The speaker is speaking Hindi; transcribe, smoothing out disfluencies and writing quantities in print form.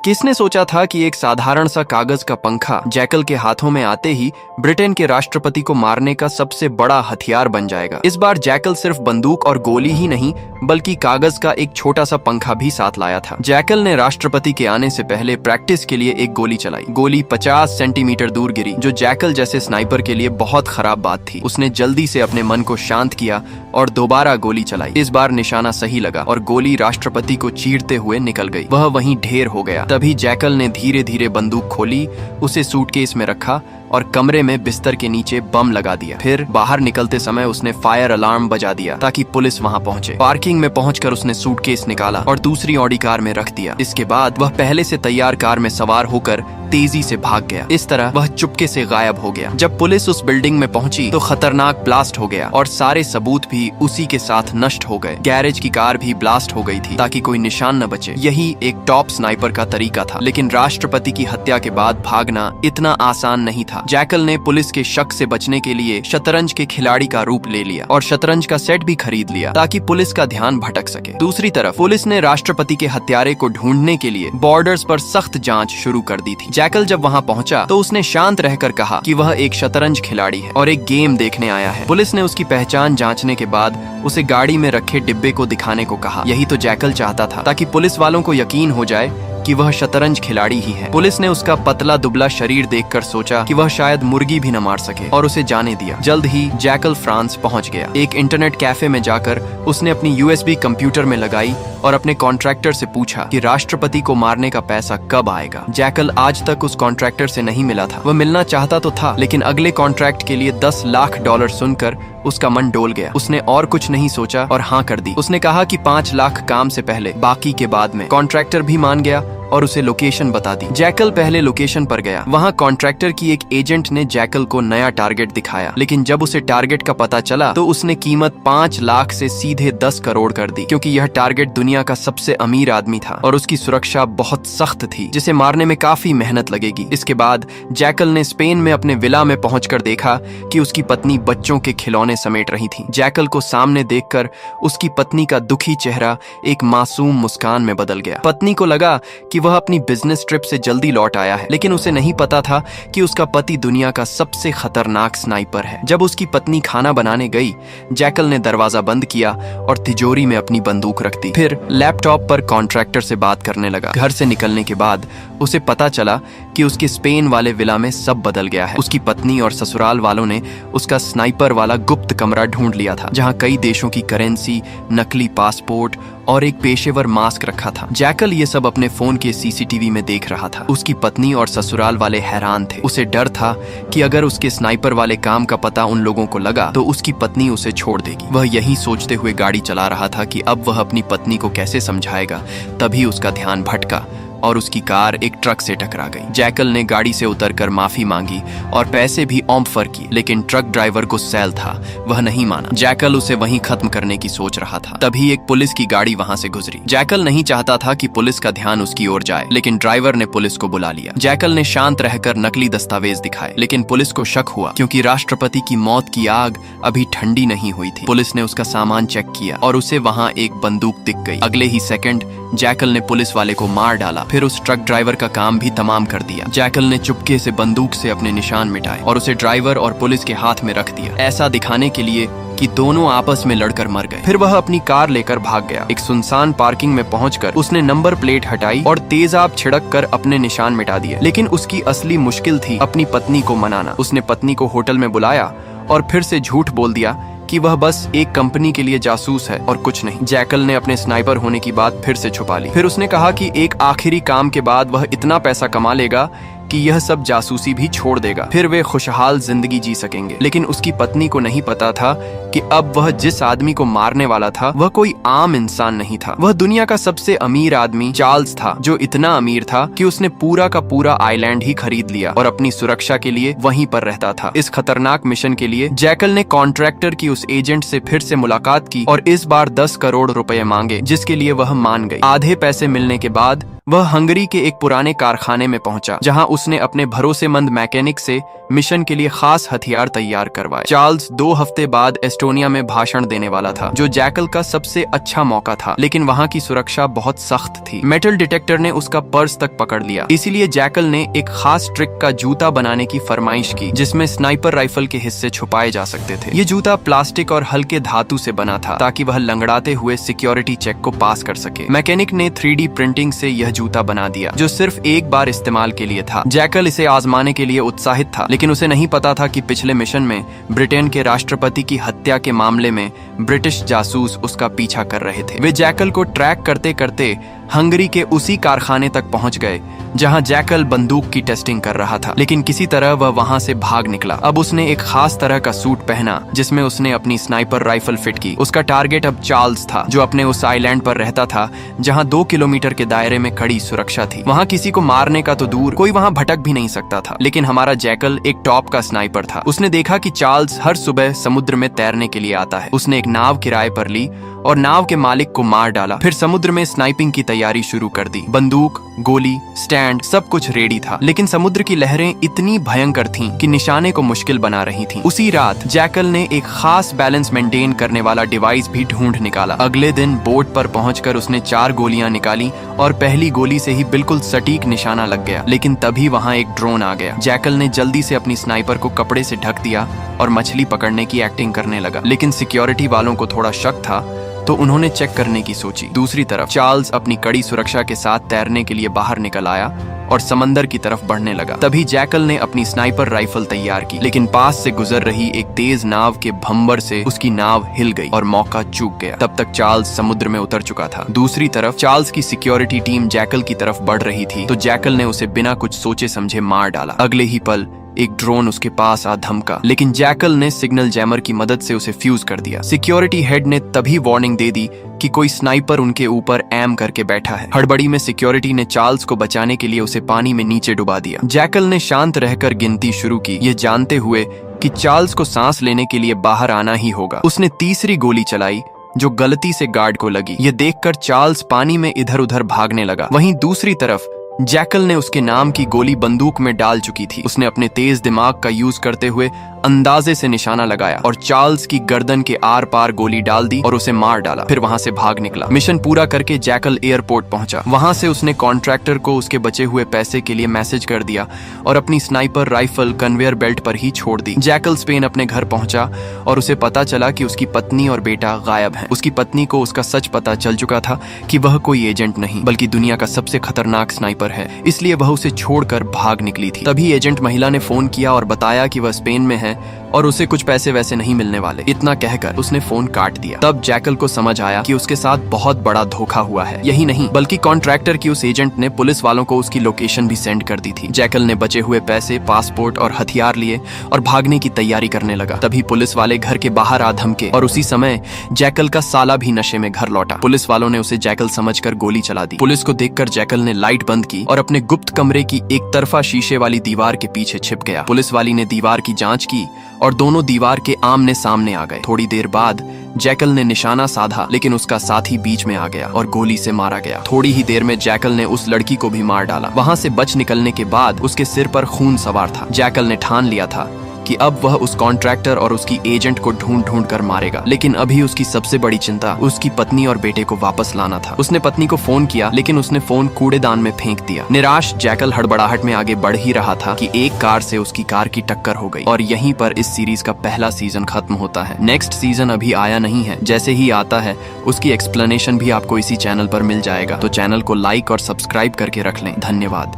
किसने सोचा था कि एक साधारण सा कागज का पंखा जैकल के हाथों में आते ही ब्रिटेन के राष्ट्रपति को मारने का सबसे बड़ा हथियार बन जाएगा। इस बार जैकल सिर्फ बंदूक और गोली ही नहीं बल्कि कागज का एक छोटा सा पंखा भी साथ लाया था। जैकल ने राष्ट्रपति के आने से पहले प्रैक्टिस के लिए एक गोली चलाई। गोली 50 सेंटीमीटर दूर गिरी, जो जैकल जैसे स्नाइपर के लिए बहुत खराब बात थी। उसने जल्दी से अपने मन को शांत किया और दोबारा गोली चलाई। इस बार निशाना सही लगा और गोली राष्ट्रपति को चीरते हुए निकल गई। वह वहीं ढेर हो गया। तभी जैकल ने धीरे धीरे बंदूक खोली, उसे सूटकेस में रखा और कमरे में बिस्तर के नीचे बम लगा दिया। फिर बाहर निकलते समय उसने फायर अलार्म बजा दिया ताकि पुलिस वहां पहुंचे। पार्किंग में पहुंचकर उसने सूटकेस निकाला और दूसरी ऑडी कार में रख दिया। इसके बाद वह पहले से तैयार कार में सवार होकर तेजी से भाग गया। इस तरह वह चुपके से गायब हो गया। जब पुलिस उस बिल्डिंग में पहुंची तो खतरनाक ब्लास्ट हो गया और सारे सबूत भी उसी के साथ नष्ट हो गए। गैरेज की कार भी ब्लास्ट हो गई थी ताकि कोई निशान न बचे। यही एक टॉप स्नाइपर का तरीका था। लेकिन राष्ट्रपति की हत्या के बाद भागना इतना आसान नहीं था। जैकल ने पुलिस के शक से बचने के लिए शतरंज के खिलाड़ी का रूप ले लिया और शतरंज का सेट भी खरीद लिया ताकि पुलिस का ध्यान भटक सके। दूसरी तरफ पुलिस ने राष्ट्रपति के हत्यारे को ढूंढने के लिए बॉर्डर्स पर सख्त जांच शुरू कर दी थी। जैकल जब वहां पहुंचा तो उसने शांत रहकर कहा कि वह एक शतरंज खिलाड़ी है और एक गेम देखने आया है। पुलिस ने उसकी पहचान जांचने के बाद उसे गाड़ी में रखे डिब्बे को दिखाने को कहा। यही तो जैकल चाहता था, ताकि पुलिस वालों को यकीन हो जाए कि वह शतरंज खिलाड़ी ही है। पुलिस ने उसका पतला दुबला शरीर देखकर सोचा कि वह शायद मुर्गी भी न मार सके और उसे जाने दिया। जल्द ही जैकल फ्रांस पहुंच गया। एक इंटरनेट कैफे में जाकर उसने अपनी यूएसबी कंप्यूटर में लगाई और अपने कॉन्ट्रैक्टर से पूछा कि राष्ट्रपति को मारने का पैसा कब आएगा। जैकल आज तक उस कॉन्ट्रैक्टर से नहीं मिला था। वह मिलना चाहता तो था, लेकिन अगले कॉन्ट्रैक्ट के लिए $10 लाख सुनकर उसका मन डोल गया। उसने और कुछ नहीं सोचा और हाँ कर दी। उसने कहा कि 5 लाख काम से पहले, बाकी के बाद में। कॉन्ट्रैक्टर भी मान गया और उसे लोकेशन बता दी। जैकल पहले लोकेशन पर गया। वहाँ कॉन्ट्रैक्टर की एक एजेंट ने जैकल को नया टारगेट दिखाया, लेकिन जब उसे टारगेट का पता चला तो उसने कीमत 5 लाख से सीधे 10 करोड़ कर दी, क्योंकि यह टारगेट दुनिया का सबसे अमीर आदमी था और उसकी सुरक्षा बहुत सख्त थी, जिसे मारने में काफी मेहनत लगेगी। इसके बाद जैकल ने स्पेन में अपने विला में पहुंचकर देखा कि उसकी पत्नी बच्चों के खिलौने समेट रही थी। जैकल को सामने देखकर उसकी पत्नी का दुखी चेहरा एक मासूम मुस्कान में बदल गया। पत्नी को लगा कि वह अपनी बिजनेस ट्रिप से जल्दी लौट आया है, लेकिन उसे नहीं पता था कि उसका पति दुनिया का सबसे खतरनाक स्नाइपर है। जब उसकी पत्नी खाना बनाने गई, जैकल ने दरवाजा बंद किया और तिजोरी में अपनी बंदूक रख दी। फिर लैपटॉप पर कॉन्ट्रैक्टर से बात करने लगा। घर से निकलने के बाद उसे पता चला कि उसके स्पेन वाले विला में सब बदल गया है। उसकी पत्नी और ससुराल वालों ने उसका स्नाइपर वाला गुप्त कमरा ढूंढ लिया था, जहां कई देशों की करेंसी, नकली पासपोर्ट और एक पेशेवर मास्क रखा था। जैकल ये सब अपने फोन के सीसीटीवी में देख रहा था। उसकी पत्नी और ससुराल वाले हैरान थे। उसे डर था कि अगर उसके स्नाइपर वाले काम का पता उन लोगों को लगा तो उसकी पत्नी उसे छोड़ देगी। वह यही सोचते हुए गाड़ी चला रहा था कि अब वह अपनी पत्नी को कैसे समझाएगा। तभी उसका ध्यान भटका और उसकी कार एक ट्रक से टकरा गई। जैकल ने गाड़ी से उतरकर माफी मांगी और पैसे भी ऑफर किए, लेकिन ट्रक ड्राइवर गुस्सैल था। वह नहीं माना। जैकल उसे वहीं खत्म करने की सोच रहा था। तभी एक पुलिस की गाड़ी वहां से गुजरी। जैकल नहीं चाहता था कि पुलिस का ध्यान उसकी ओर जाए, लेकिन ड्राइवर ने पुलिस को बुला लिया। जैकल ने शांत रहकर नकली दस्तावेज दिखाए, लेकिन पुलिस को शक हुआ क्योंकि राष्ट्रपति की मौत की आग अभी ठंडी नहीं हुई थी। पुलिस ने उसका सामान चेक किया और उसे वहां एक बंदूक दिख गई। अगले ही सेकंड जैकल ने पुलिस वाले को मार डाला। फिर उस ट्रक ड्राइवर का काम भी तमाम कर दिया। जैकल ने चुपके से बंदूक से अपने निशान मिटाए और उसे ड्राइवर और पुलिस के हाथ में रख दिया, ऐसा दिखाने के लिए कि दोनों आपस में लड़कर मर गए। फिर वह अपनी कार लेकर भाग गया। एक सुनसान पार्किंग में पहुंचकर उसने नंबर प्लेट हटाई और तेजाब छिड़क कर अपने निशान मिटा दिए। लेकिन उसकी असली मुश्किल थी अपनी पत्नी को मनाना। उसने पत्नी को होटल में बुलाया और फिर से झूठ बोल दिया कि वह बस एक कंपनी के लिए जासूस है और कुछ नहीं। जैकल ने अपने स्नाइपर होने की बात फिर से छुपा ली। फिर उसने कहा कि एक आखिरी काम के बाद वह इतना पैसा कमा लेगा कि यह सब जासूसी भी छोड़ देगा, फिर वे खुशहाल जिंदगी जी सकेंगे। लेकिन उसकी पत्नी को नहीं पता था कि अब वह जिस आदमी को मारने वाला था वह कोई आम इंसान नहीं था। वह दुनिया का सबसे अमीर आदमी चार्ल्स था, जो इतना अमीर था कि उसने पूरा का पूरा आइलैंड ही खरीद लिया और अपनी सुरक्षा के लिए वहीं पर रहता था। इस खतरनाक मिशन के लिए जैकल ने कॉन्ट्रैक्टर की उस एजेंट से फिर से मुलाकात की और इस बार 10 करोड़ रुपए मांगे, जिसके लिए वह मान गई। आधे पैसे मिलने के बाद वह हंगरी के एक पुराने कारखाने में पहुंचा, जहां उसने अपने भरोसेमंद मैकेनिक से मिशन के लिए खास हथियार तैयार करवाए। चार्ल्स 2 हफ्ते बाद एस्टोनिया में भाषण देने वाला था, जो जैकल का सबसे अच्छा मौका था, लेकिन वहाँ की सुरक्षा बहुत सख्त थी। मेटल डिटेक्टर ने उसका पर्स तक पकड़ लिया। इसीलिए जैकल ने एक खास ट्रिक का जूता बनाने की फरमाइश की, जिसमें स्नाइपर राइफल के हिस्से छुपाए जा सकते थे। ये जूता प्लास्टिक और हल्के धातु से बना था, ताकि वह लंगड़ाते हुए सिक्योरिटी चेक को पास कर सके। मैकेनिक ने 3D प्रिंटिंग से यह जूता बना दिया, जो सिर्फ एक बार इस्तेमाल के लिए था। जैकल इसे आजमाने के लिए उत्साहित था, लेकिन उसे नहीं पता था कि पिछले मिशन में ब्रिटेन के राष्ट्रपति की हत्या के मामले में ब्रिटिश जासूस उसका पीछा कर रहे थे। वे जैकल को ट्रैक करते करते हंगरी के उसी कारखाने तक पहुंच गए जहां जैकल बंदूक की टेस्टिंग कर रहा था, लेकिन किसी तरह वह वहां से भाग निकला। अब उसने एक खास तरह का सूट पहना, जिसमें उसने अपनी स्नाइपर राइफल फिट की। उसका टारगेट अब चार्ल्स था, जो अपने उस आइलैंड पर रहता था जहां 2 किलोमीटर के दायरे में कड़ी सुरक्षा थी। वहां किसी को मारने का तो दूर, कोई वहां भटक भी नहीं सकता था। लेकिन हमारा जैकल एक टॉप का स्नाइपर था। उसने देखा कि चार्ल्स हर सुबह समुद्र में तैरने के लिए आता है। उसने एक नाव किराए पर ली और नाव के मालिक को मार डाला। फिर समुद्र में स्नाइपिंग की तैयारी शुरू कर दी। बंदूक, गोली, स्टैंड, सब कुछ रेडी था, लेकिन समुद्र की लहरें इतनी भयंकर थीं कि निशाने को मुश्किल बना रही थीं। उसी रात जैकल ने एक खास बैलेंस मेंटेन करने वाला डिवाइस भी ढूंढ निकाला। अगले दिन बोट पर पहुंचकर उसने 4 गोलियां निकाली और पहली गोली से ही बिल्कुल सटीक निशाना लग गया। लेकिन तभी वहां एक ड्रोन आ गया। जैकल ने जल्दी से अपनी स्नाइपर को कपड़े से ढक दिया और मछली पकड़ने की एक्टिंग करने लगा। लेकिन सिक्योरिटी वालों को थोड़ा शक था, तो उन्होंने चेक करने की सोची। दूसरी तरफ चार्ल्स अपनी कड़ी सुरक्षा के साथ तैरने के लिए बाहर निकल आया और समंदर की तरफ बढ़ने लगा। तभी जैकल ने अपनी स्नाइपर राइफल तैयार की, लेकिन पास से गुजर रही एक तेज नाव के भंबर से उसकी नाव हिल गई और मौका चूक गया। तब तक चार्ल्स समुद्र में उतर चुका था। दूसरी तरफ चार्ल्स की सिक्योरिटी टीम जैकल की तरफ बढ़ रही थी, तो जैकल ने उसे बिना कुछ सोचे समझे मार डाला। अगले ही पल एक ड्रोन उसके पास आ धमका, लेकिन जैकल ने सिग्नल जैमर की मदद से उसे फ्यूज कर दिया। सिक्योरिटी हेड ने तभी वार्निंग दे दी कि कोई स्नाइपर उनके ऊपर एम करके बैठा है। हड़बड़ी में सिक्योरिटी ने चार्ल्स को बचाने के लिए उसे पानी में नीचे डुबा दिया। जैकल ने शांत रहकर गिनती शुरू की, ये जानते हुए कि चार्ल्स को सांस लेने के लिए बाहर आना ही होगा। उसने तीसरी गोली चलाई, जो गलती से गार्ड को लगी। ये देखकर चार्ल्स पानी में इधर उधर भागने लगा। वहीं दूसरी तरफ जैकल ने उसके नाम की गोली बंदूक में डाल चुकी थी। उसने अपने तेज दिमाग का यूज करते हुए अंदाजे से निशाना लगाया और चार्ल्स की गर्दन के आर पार गोली डाल दी और उसे मार डाला। फिर वहां से भाग निकला। मिशन पूरा करके जैकल एयरपोर्ट पहुंचा। वहां से उसने कॉन्ट्रैक्टर को उसके बचे हुए पैसे के लिए मैसेज कर दिया और अपनी स्नाइपर राइफल कन्वेयर बेल्ट पर ही छोड़ दी। जैकल स्पेन अपने घर पहुंचा और उसे पता चला कि उसकी पत्नी और बेटा गायब हैं। उसकी पत्नी को उसका सच पता चल चुका था कि वह कोई एजेंट नहीं, बल्कि दुनिया का सबसे खतरनाक स्नाइपर है, इसलिए वह उसे छोड़कर भाग निकली थी। तभी एजेंट महिला ने फोन किया और बताया कि वह स्पेन में है और उसे कुछ पैसे वैसे नहीं मिलने वाले। इतना कहकर उसने फोन काट दिया। तब जैकल को समझ आया कि उसके साथ बहुत बड़ा धोखा हुआ है। यही नहीं, बल्कि कॉन्ट्रैक्टर की उस एजेंट ने पुलिस वालों को उसकी लोकेशन भी सेंड कर दी थी। जैकल ने बचे हुए पैसे, पासपोर्ट और हथियार लिए और भागने की तैयारी करने लगा। तभी पुलिस वाले घर के बाहर आ धमके और उसी समय जैकल का साला भी नशे में घर लौटा। पुलिस वालों ने उसे जैकल समझकर गोली चला दी। पुलिस को देखकर जैकल ने लाइट बंद की और अपने गुप्त कमरे की एक तरफा शीशे वाली दीवार के पीछे छिप गया। पुलिस वाली ने दीवार की जांच की और दोनों दीवार के आमने सामने आ गए। थोड़ी देर बाद जैकल ने निशाना साधा, लेकिन उसका साथी बीच में आ गया और गोली से मारा गया। थोड़ी ही देर में जैकल ने उस लड़की को भी मार डाला। वहां से बच निकलने के बाद उसके सिर पर खून सवार था। जैकल ने ठान लिया था कि अब वह उस कॉन्ट्रैक्टर और उसकी एजेंट को ढूंढ ढूंढ कर मारेगा। लेकिन अभी उसकी सबसे बड़ी चिंता उसकी पत्नी और बेटे को वापस लाना था। उसने पत्नी को फोन किया, लेकिन उसने फोन कूड़ेदान में फेंक दिया। निराश जैकल हड़बड़ाहट में आगे बढ़ ही रहा था कि एक कार से उसकी कार की टक्कर हो गई और यहीं पर इस सीरीज का पहला सीजन खत्म होता है। नेक्स्ट सीजन अभी आया नहीं है। जैसे ही आता है उसकी एक्सप्लेनेशन भी आपको इसी चैनल पर मिल जाएगा। तो चैनल को लाइक और सब्सक्राइब करके रख लें। धन्यवाद।